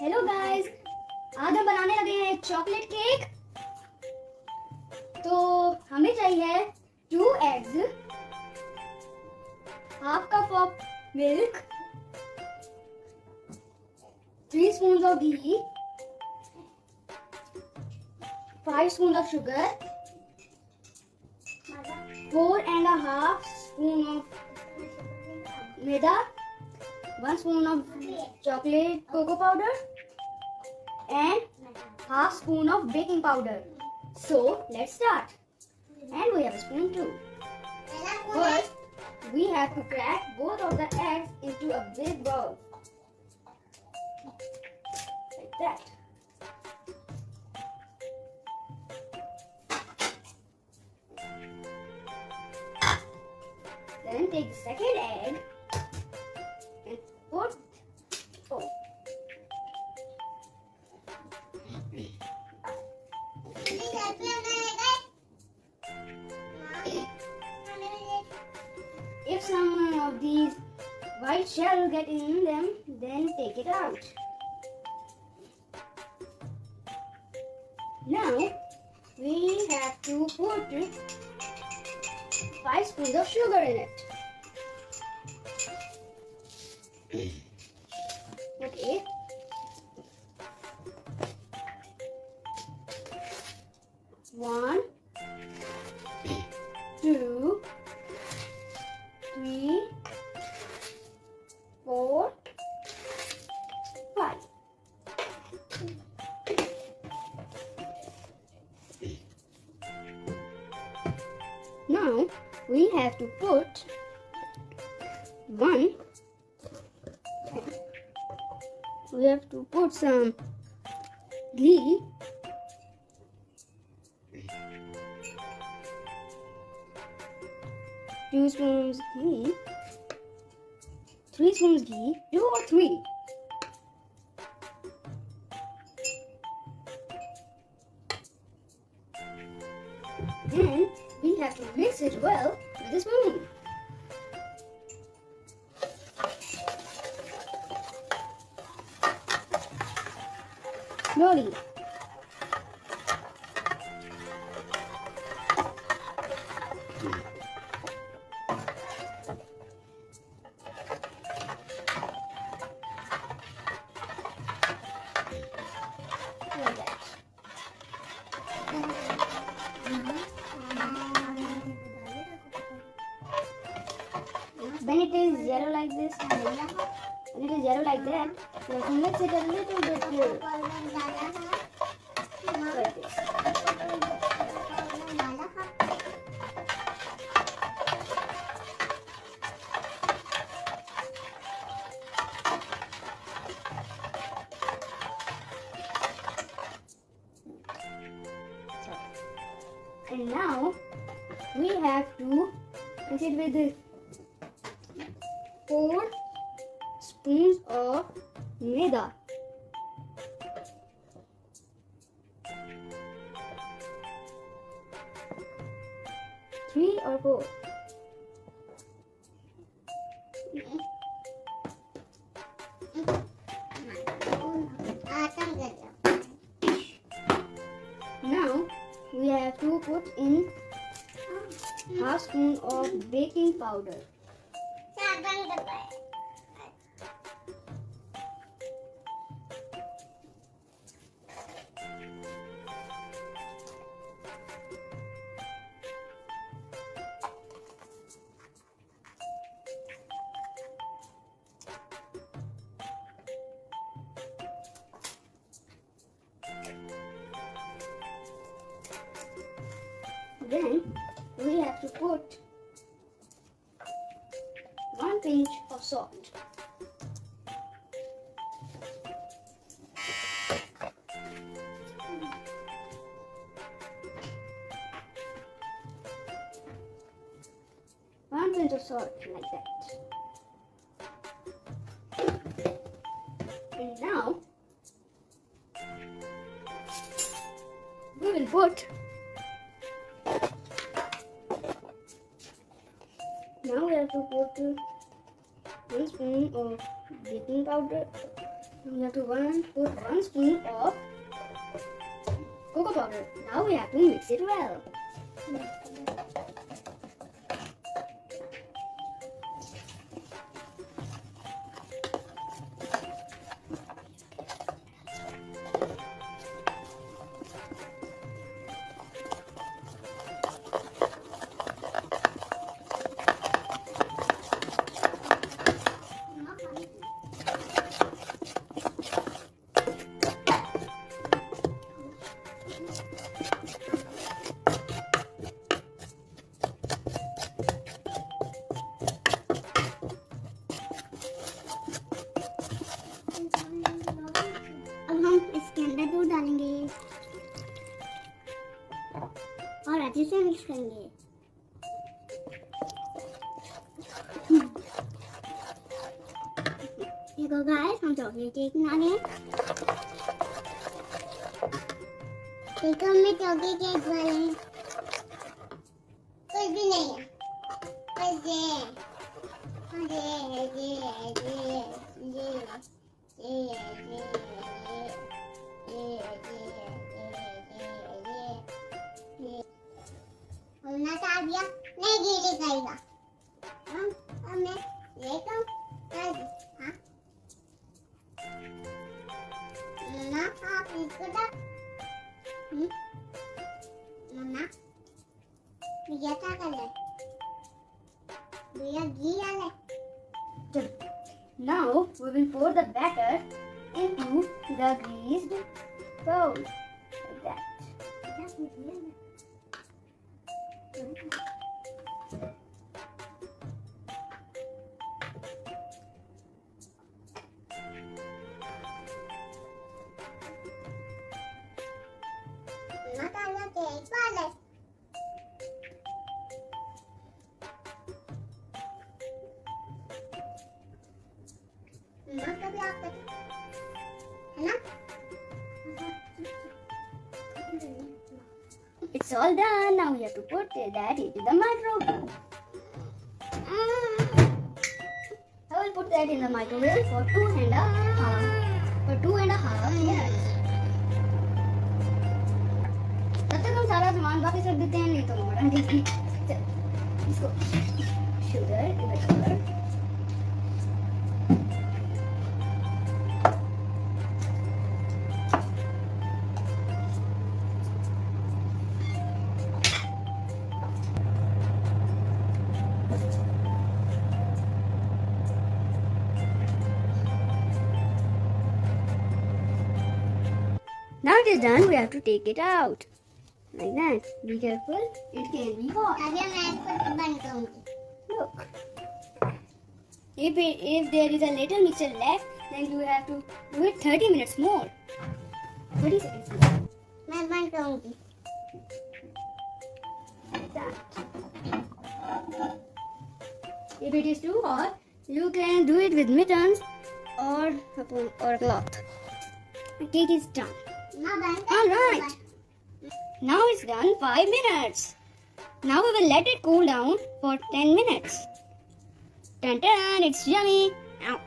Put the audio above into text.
Hello guys, आज हम बनाने लगे हैं चॉकलेट केक। तो हमें चाहिए 2 eggs, half cup of milk, 3 spoon of ghee, 5 spoon of sugar, 4.5 spoon of maida, 1 spoon of chocolate cocoa powder and half spoon of baking powder. So let's start. And we have a spoon too. First, we have to crack both of the eggs into a big bowl. Like that. Then take the second egg. Put if some of these white shell get in them, then take it out. Now we have to put 5 spoons of sugar in it. Okay. One, 2, 3, 4, 5. Now we have to put some ghee, two spoons ghee, 3 spoons ghee, 2 or 3. Then we have to mix it well with a spoon. Slowly. Like that. When it is yellow like this, when it is yellow like that, you have to mix it a little bit here. Like this. And now we have to mix it with 4 spoons of maida. Three or 4. Now we have to put in half spoon of baking powder. Then we have to put 1 pinch of salt. One pinch of salt like that. And now we will put Now we have to put 1 spoon of baking powder We have to put 1 spoon of cocoa powder. Now we have to mix it well. अब हम इसके अंदर दूध डालेंगे और अच्छे से mix करेंगे। देखो गाइस, हम चॉकलेट केक बना रहे हैं। देखो हमें चॉकलेट केक बना रहे हैं। कुछ भी नहीं है, बस हमने डाल दिया, नहीं गिरे जाएगा। मैं लेता हूँ। हाँ मम्मा, आप इसको डाल। मम्मा भैया क्या कर रहे? भैया घी डाले। Now we will pour the batter into the greased bowl like that. It's all done. Now we have to put that into the microwave. I will put that in the microwave for 2.5 minutes. तब तक हम सारा सामान वापस रख देते हैं, नहीं तो बड़ा जल्दी। इसको शुगर इधर। Now it is done, we have to take it out. Like that. Be careful, it can be hot. Look. If there is a little mixture left, then you have to do it 30 minutes more. 30 seconds more. Like that. If it is too hot, you can do it with mittens or a cloth. The cake is done. Alright. Now it's done 5 minutes. Now we will let it cool down for 10 minutes. Dun dun, it's yummy. Ow.